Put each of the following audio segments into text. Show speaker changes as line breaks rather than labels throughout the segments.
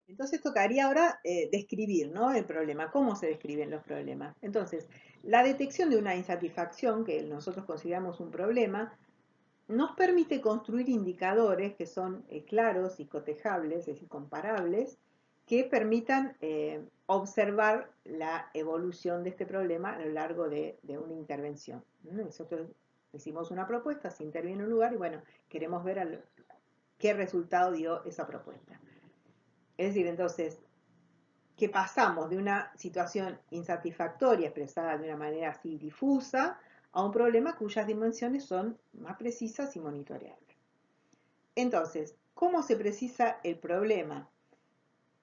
Entonces tocaría ahora describir, ¿no? El problema, cómo se describen los problemas. Entonces, la detección de una insatisfacción, que nosotros consideramos un problema, nos permite construir indicadores que son claros y cotejables, es decir, comparables, que permitan observar la evolución de este problema a lo largo de una intervención. Nosotros hicimos una propuesta, se interviene en un lugar y bueno, queremos ver qué resultado dio esa propuesta. Es decir, entonces, que pasamos de una situación insatisfactoria expresada de una manera así difusa a un problema cuyas dimensiones son más precisas y monitoreables. Entonces, ¿cómo se precisa el problema?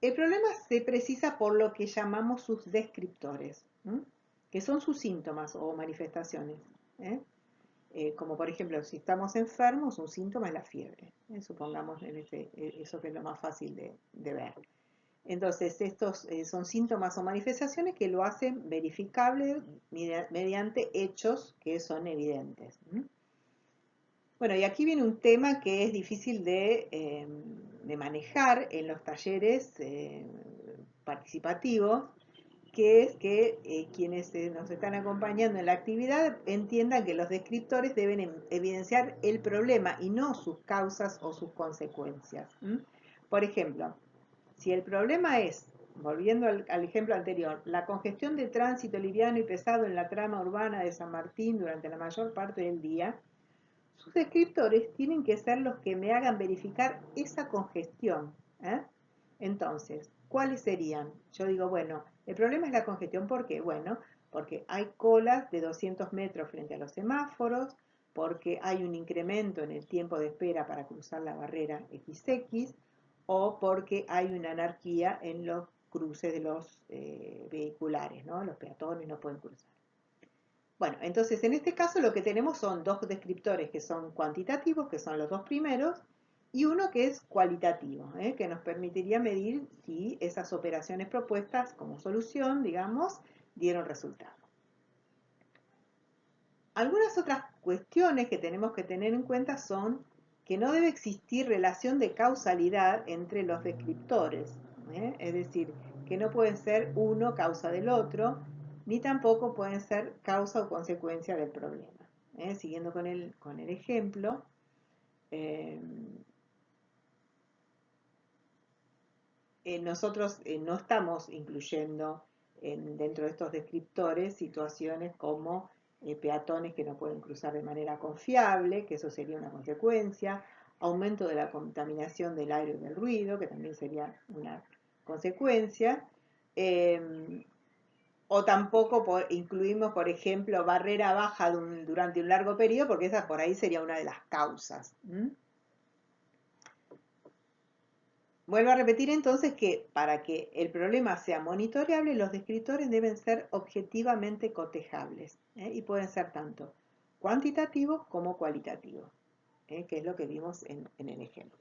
El problema se precisa por lo que llamamos sus descriptores, ¿m? Que son sus síntomas o manifestaciones. ¿eh? Como por ejemplo, si estamos enfermos, un síntoma es la fiebre. Supongamos eso que es lo más fácil de ver. Entonces, estos son síntomas o manifestaciones que lo hacen verificable mediante hechos que son evidentes. Bueno, y aquí viene un tema que es difícil de manejar en los talleres participativos, que es que quienes nos están acompañando en la actividad entiendan que los descriptores deben evidenciar el problema y no sus causas o sus consecuencias. Por ejemplo, si el problema es, volviendo al ejemplo anterior, la congestión de tránsito liviano y pesado en la trama urbana de San Martín durante la mayor parte del día, sus descriptores tienen que ser los que me hagan verificar esa congestión. ¿eh? Entonces, ¿cuáles serían? Yo digo, bueno, el problema es la congestión. ¿Por qué? Bueno, porque hay colas de 200 metros frente a los semáforos, porque hay un incremento en el tiempo de espera para cruzar la barrera XX, o porque hay una anarquía en los cruces de los vehiculares, ¿no? Los peatones no pueden cruzar. Bueno, entonces en este caso lo que tenemos son dos descriptores que son cuantitativos, que son los dos primeros, y uno que es cualitativo, que nos permitiría medir si esas operaciones propuestas como solución, digamos, dieron resultado. Algunas otras cuestiones que tenemos que tener en cuenta son que no debe existir relación de causalidad entre los descriptores, es decir, que no pueden ser uno causa del otro, ni tampoco pueden ser causa o consecuencia del problema. Siguiendo con el ejemplo, eh, nosotros no estamos incluyendo dentro de estos descriptores situaciones como peatones que no pueden cruzar de manera confiable, que eso sería una consecuencia, aumento de la contaminación del aire y del ruido, que también sería una consecuencia, o tampoco incluimos, por ejemplo, barrera baja durante un largo periodo, porque esa por ahí sería una de las causas. Vuelvo a repetir entonces que para que el problema sea monitoreable, los descriptores deben ser objetivamente cotejables, y pueden ser tanto cuantitativos como cualitativos, que es lo que vimos en el ejemplo.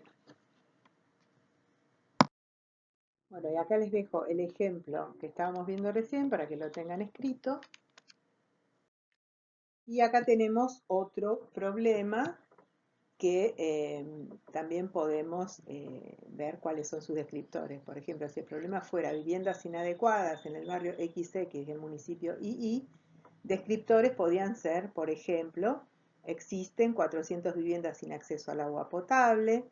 Bueno, y acá les dejo el ejemplo que estábamos viendo recién para que lo tengan escrito. Y acá tenemos otro problema que también podemos ver cuáles son sus descriptores. Por ejemplo, si el problema fuera viviendas inadecuadas en el barrio XX del municipio II, descriptores podrían ser, por ejemplo, existen 400 viviendas sin acceso al agua potable,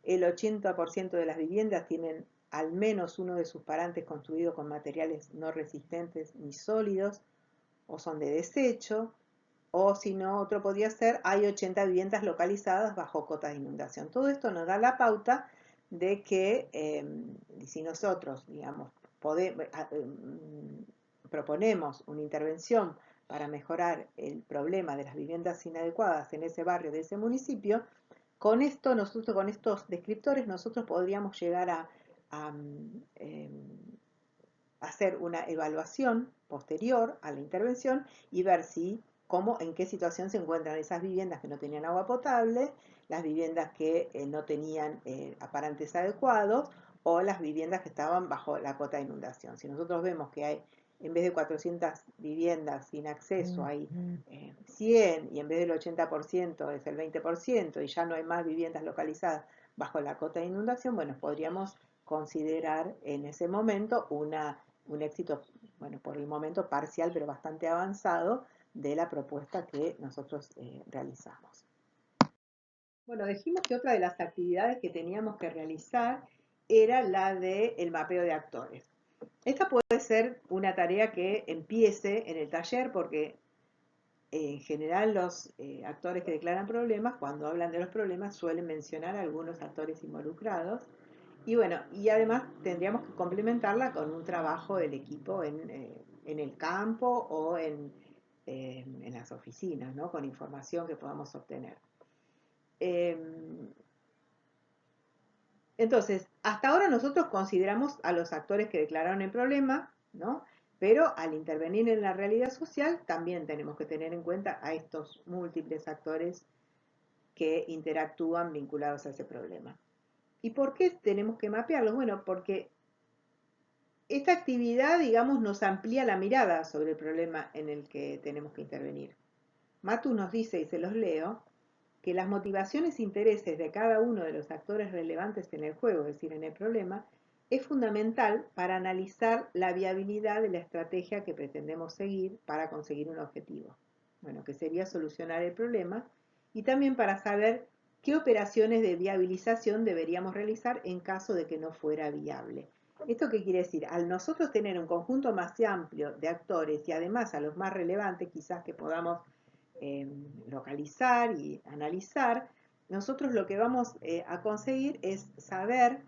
el 80% de las viviendas tienen al menos uno de sus parantes construido con materiales no resistentes ni sólidos o son de desecho, o si no, otro podría ser, hay 80 viviendas localizadas bajo cotas de inundación. Todo esto nos da la pauta de que si nosotros, digamos, proponemos una intervención para mejorar el problema de las viviendas inadecuadas en ese barrio de ese municipio, con esto nosotros, con estos descriptores, nosotros podríamos llegar a hacer una evaluación posterior a la intervención y ver si, cómo, en qué situación se encuentran esas viviendas que no tenían agua potable, las viviendas que no tenían aparantes adecuados o las viviendas que estaban bajo la cota de inundación. Si nosotros vemos que hay, en vez de 400 viviendas sin acceso, hay 100 y en vez del 80% es el 20% y ya no hay más viviendas localizadas bajo la cota de inundación, bueno, podríamos considerar en ese momento un éxito, bueno, por el momento parcial, pero bastante avanzado, de la propuesta que nosotros realizamos. Bueno, dijimos que otra de las actividades que teníamos que realizar era la del mapeo de actores. Esta puede ser una tarea que empiece en el taller porque en general los actores que declaran problemas, cuando hablan de los problemas, suelen mencionar a algunos actores involucrados. Y bueno, y además tendríamos que complementarla con un trabajo del equipo en el campo o en las oficinas, ¿no? Con información que podamos obtener. Entonces, hasta ahora nosotros consideramos a los actores que declararon el problema, ¿no? Pero al intervenir en la realidad social, también tenemos que tener en cuenta a estos múltiples actores que interactúan vinculados a ese problema. ¿Y por qué tenemos que mapearlos? Bueno, porque esta actividad, digamos, nos amplía la mirada sobre el problema en el que tenemos que intervenir. Matus nos dice, y se los leo, que las motivaciones e intereses de cada uno de los actores relevantes en el juego, es decir, en el problema, es fundamental para analizar la viabilidad de la estrategia que pretendemos seguir para conseguir un objetivo. Bueno, que sería solucionar el problema, y también para saber qué operaciones de viabilización deberíamos realizar en caso de que no fuera viable. ¿Esto qué quiere decir? Al nosotros tener un conjunto más amplio de actores y además a los más relevantes, quizás que podamos localizar y analizar, nosotros lo que vamos a conseguir es saber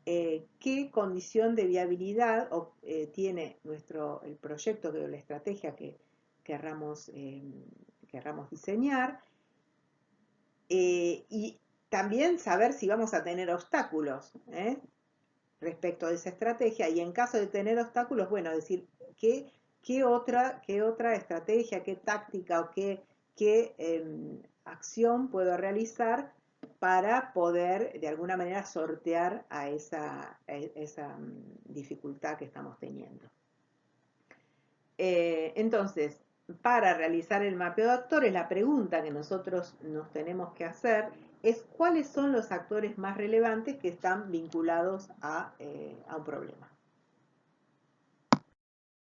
qué condición de viabilidad tiene el proyecto o la estrategia que querramos diseñar, y también saber si vamos a tener obstáculos respecto de esa estrategia, y en caso de tener obstáculos, bueno, decir qué otra estrategia, qué táctica o qué acción puedo realizar para poder de alguna manera sortear a esa dificultad que estamos teniendo. Entonces, para realizar el mapeo de actores, la pregunta que nosotros nos tenemos que hacer es cuáles son los actores más relevantes que están vinculados a un problema.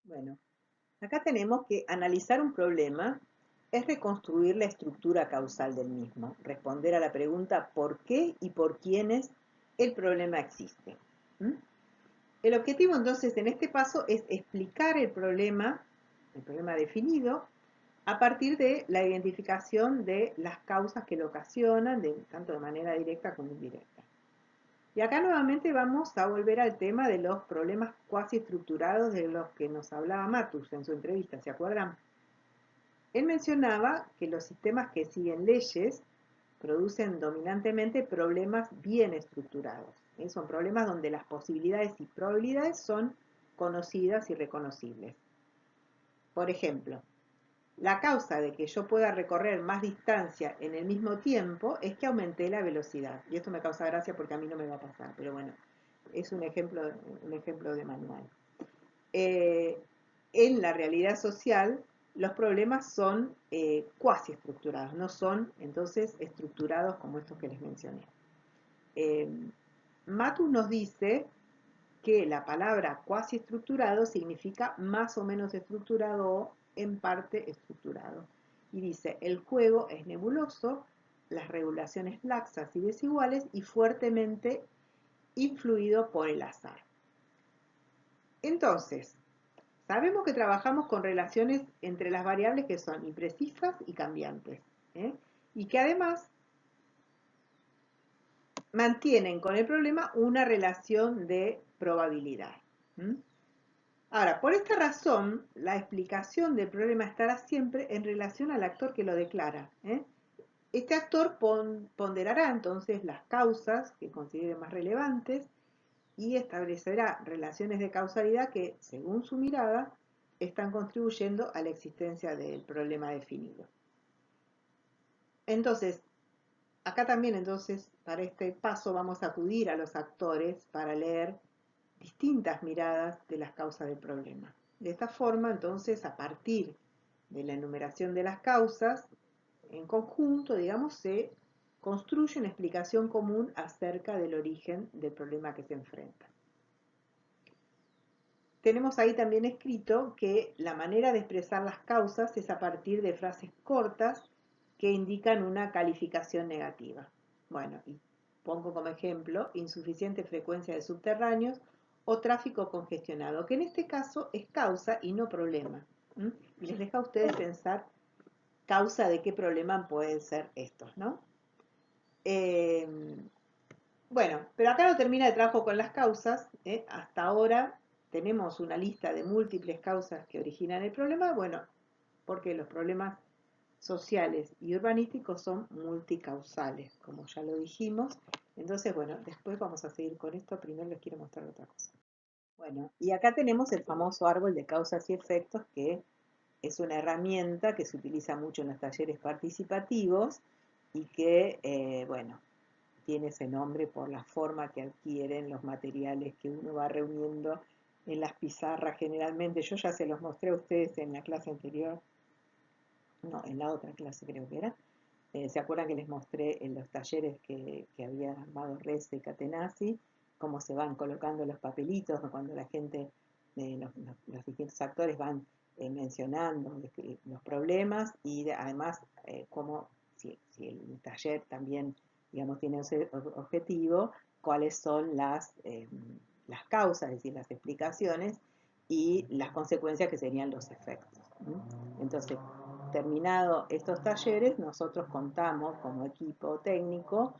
Bueno, acá tenemos que analizar un problema es reconstruir la estructura causal del mismo, responder a la pregunta por qué y por quiénes el problema existe. ¿Mm? El objetivo entonces en este paso es explicar el problema definido, a partir de la identificación de las causas que lo ocasionan, tanto de manera directa como indirecta. Y acá nuevamente vamos a volver al tema de los problemas cuasi estructurados de los que nos hablaba Matus en su entrevista, ¿se acuerdan? Él mencionaba que los sistemas que siguen leyes producen dominantemente problemas bien estructurados. Son problemas donde las posibilidades y probabilidades son conocidas y reconocibles. Por ejemplo, la causa de que yo pueda recorrer más distancia en el mismo tiempo es que aumenté la velocidad. Y esto me causa gracia porque a mí no me va a pasar, pero bueno, es un ejemplo de manual. En la realidad social, los problemas son cuasi estructurados, no son entonces estructurados como estos que les mencioné. Matus nos dice que la palabra cuasi estructurado significa más o menos estructurado o en parte estructurado. Y dice, el juego es nebuloso, las regulaciones laxas y desiguales y fuertemente influido por el azar. Entonces, sabemos que trabajamos con relaciones entre las variables que son imprecisas y cambiantes, y que además mantienen con el problema una relación de probabilidad. Ahora, por esta razón, la explicación del problema estará siempre en relación al actor que lo declara. Este actor ponderará entonces las causas que considere más relevantes y establecerá relaciones de causalidad que, según su mirada, están contribuyendo a la existencia del problema definido. Entonces, acá también, entonces, para este paso vamos a acudir a los actores para leer distintas miradas de las causas del problema. De esta forma, entonces, a partir de la enumeración de las causas, en conjunto, digamos, se construye una explicación común acerca del origen del problema que se enfrenta. Tenemos ahí también escrito que la manera de expresar las causas es a partir de frases cortas que indican una calificación negativa. Bueno, y pongo como ejemplo insuficiente frecuencia de subterráneos o tráfico congestionado, que en este caso es causa y no problema. Y les deja a ustedes pensar causa de qué problema pueden ser estos, ¿no? Bueno, pero acá no termina el trabajo con las causas. Hasta ahora tenemos una lista de múltiples causas que originan el problema, bueno, porque los problemas sociales y urbanísticos son multicausales, como ya lo dijimos. Entonces, bueno, después vamos a seguir con esto. Primero les quiero mostrar otra cosa. Bueno, y acá tenemos el famoso árbol de causas y efectos, que es una herramienta que se utiliza mucho en los talleres participativos y que, bueno, tiene ese nombre por la forma que adquieren los materiales que uno va reuniendo en las pizarras generalmente. Yo ya se los mostré a ustedes en la clase anterior, no, en la otra clase creo que era. ¿Se acuerdan que les mostré en los talleres que había armado Reza y Catenazzi, cómo se van colocando los papelitos, ¿no? Cuando la gente, los distintos actores van mencionando los problemas y además cómo, si el taller también, digamos, tiene ese objetivo, cuáles son las causas, es decir, las explicaciones y las consecuencias que serían los efectos. Entonces, terminado estos talleres, nosotros contamos como equipo técnico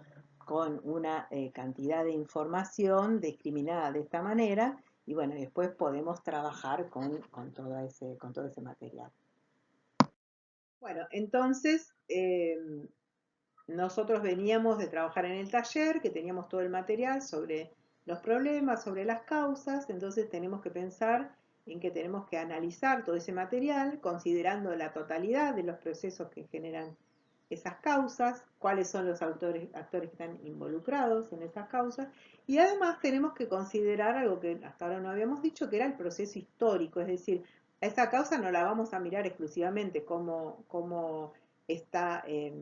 con una cantidad de información discriminada de esta manera y bueno, después podemos trabajar con todo ese material. Bueno, entonces nosotros veníamos de trabajar en el taller, que teníamos todo el material sobre los problemas, sobre las causas, entonces tenemos que pensar en que tenemos que analizar todo ese material, considerando la totalidad de los procesos que generan esas causas, cuáles son los actores que están involucrados en esas causas, y además tenemos que considerar algo que hasta ahora no habíamos dicho, que era el proceso histórico, es decir, a esa causa no la vamos a mirar exclusivamente como está, se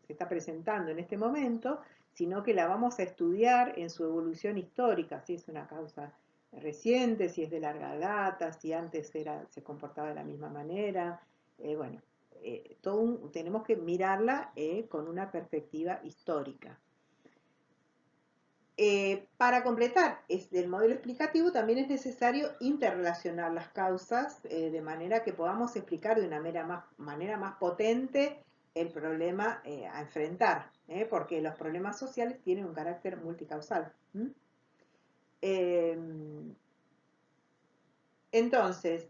está presentando en este momento, sino que la vamos a estudiar en su evolución histórica, si es una causa reciente, si es de larga data, si antes se comportaba de la misma manera, bueno, tenemos que mirarla con una perspectiva histórica. Para completar el modelo explicativo también es necesario interrelacionar las causas de manera que podamos explicar de una manera más potente el problema a enfrentar, porque los problemas sociales tienen un carácter multicausal. Entonces,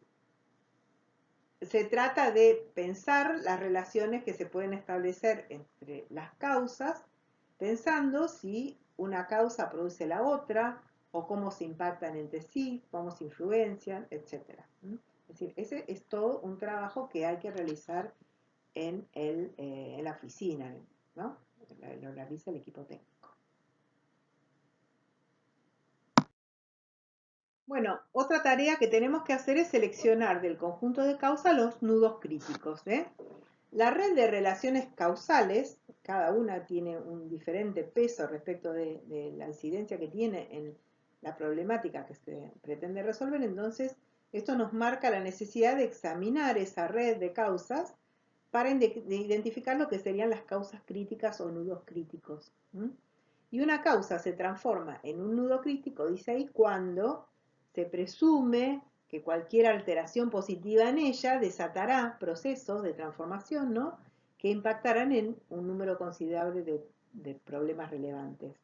se trata de pensar las relaciones que se pueden establecer entre las causas, pensando si una causa produce la otra, o cómo se impactan entre sí, cómo se influencian, etc. Es decir, ese es todo un trabajo que hay que realizar en la oficina, ¿no? Lo realiza el equipo técnico. Bueno, otra tarea que tenemos que hacer es seleccionar del conjunto de causas los nudos críticos. La red de relaciones causales, cada una tiene un diferente peso respecto de la incidencia que tiene en la problemática que se pretende resolver, entonces esto nos marca la necesidad de examinar esa red de causas para identificar lo que serían las causas críticas o nudos críticos. Y una causa se transforma en un nudo crítico, dice ahí, cuando se presume que cualquier alteración positiva en ella desatará procesos de transformación, ¿no?, que impactarán en un número considerable de problemas relevantes.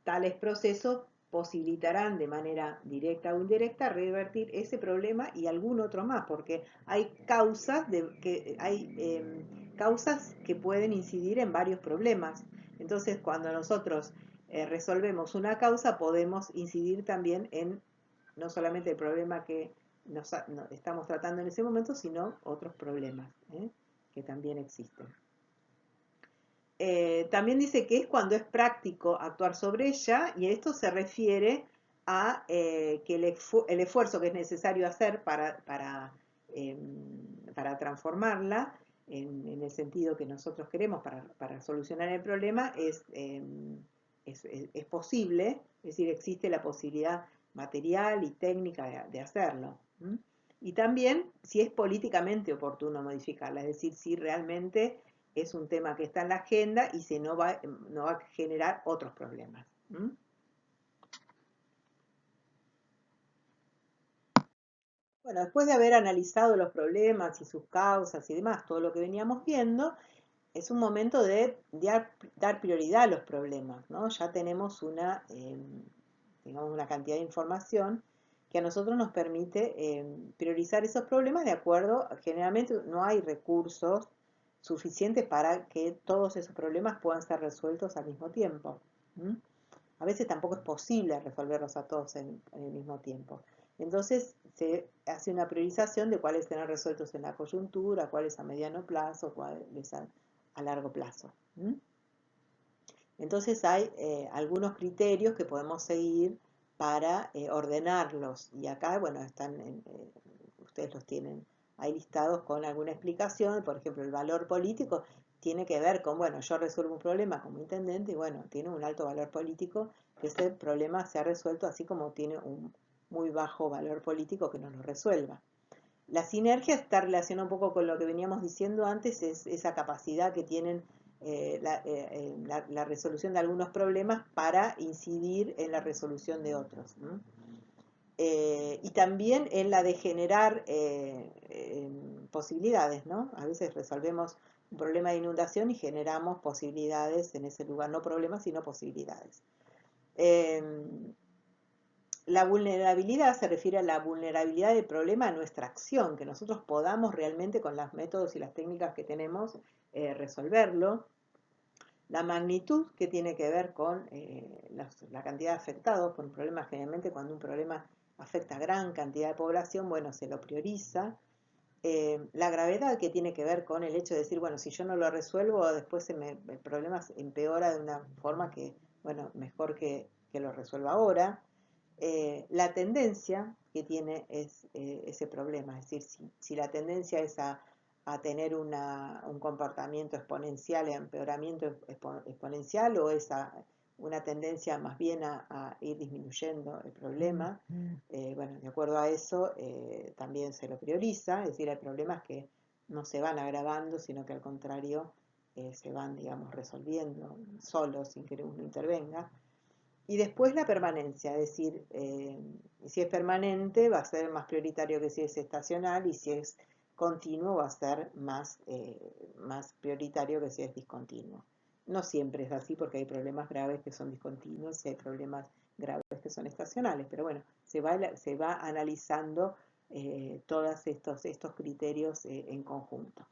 Tales procesos posibilitarán de manera directa o indirecta revertir ese problema y algún otro más, porque hay causas que pueden incidir en varios problemas. Entonces, cuando nosotros resolvemos una causa, podemos incidir también en no solamente el problema que estamos tratando en ese momento, sino otros problemas que también existen. También dice que es cuando es práctico actuar sobre ella, y esto se refiere a que el esfuerzo que es necesario hacer para transformarla en el sentido que nosotros queremos para solucionar el problema es posible, es decir, existe la posibilidad material y técnica de hacerlo. Y también si es políticamente oportuno modificarla, es decir, si realmente es un tema que está en la agenda y no va a generar otros problemas. Bueno, después de haber analizado los problemas y sus causas y demás, todo lo que veníamos viendo, es un momento de dar prioridad a los problemas, ¿no? Ya tenemos digamos, una cantidad de información que a nosotros nos permite priorizar esos problemas de acuerdo, generalmente no hay recursos suficientes para que todos esos problemas puedan ser resueltos al mismo tiempo. A veces tampoco es posible resolverlos a todos en el mismo tiempo. Entonces se hace una priorización de cuáles serán resueltos en la coyuntura, cuáles a mediano plazo, cuáles a largo plazo. Entonces hay algunos criterios que podemos seguir para ordenarlos. Y acá, bueno, ustedes los tienen ahí listados con alguna explicación. Por ejemplo, el valor político tiene que ver con, bueno, yo resuelvo un problema como intendente y bueno, tiene un alto valor político que ese problema se ha resuelto, así como tiene un muy bajo valor político que no lo resuelva. La sinergia está relacionada un poco con lo que veníamos diciendo antes, es esa capacidad que tienen la resolución de algunos problemas para incidir en la resolución de otros, ¿no? Y también en la de generar posibilidades, ¿no? A veces resolvemos un problema de inundación y generamos posibilidades en ese lugar, no problemas, sino posibilidades. La vulnerabilidad se refiere a la vulnerabilidad del problema a nuestra acción, que nosotros podamos realmente con los métodos y las técnicas que tenemos resolverlo. La magnitud, que tiene que ver con la cantidad de afectados por un problema, generalmente cuando un problema afecta a gran cantidad de población, bueno, se lo prioriza. La gravedad, que tiene que ver con el hecho de decir, bueno, si yo no lo resuelvo, después el problema empeora de una forma que, bueno, mejor que lo resuelva ahora. La tendencia que tiene ese problema, es decir, si la tendencia es a tener un comportamiento exponencial, empeoramiento exponencial, o es una tendencia más bien a ir disminuyendo el problema, bueno, de acuerdo a eso también se lo prioriza, es decir, hay problemas que no se van agravando, sino que al contrario se van, digamos, resolviendo solos sin que uno intervenga. Y después la permanencia, es decir, si es permanente va a ser más prioritario que si es estacional, y si es continuo va a ser más prioritario que si es discontinuo. No siempre es así, porque hay problemas graves que son discontinuos y hay problemas graves que son estacionales, pero bueno, se va analizando todos estos criterios en conjunto.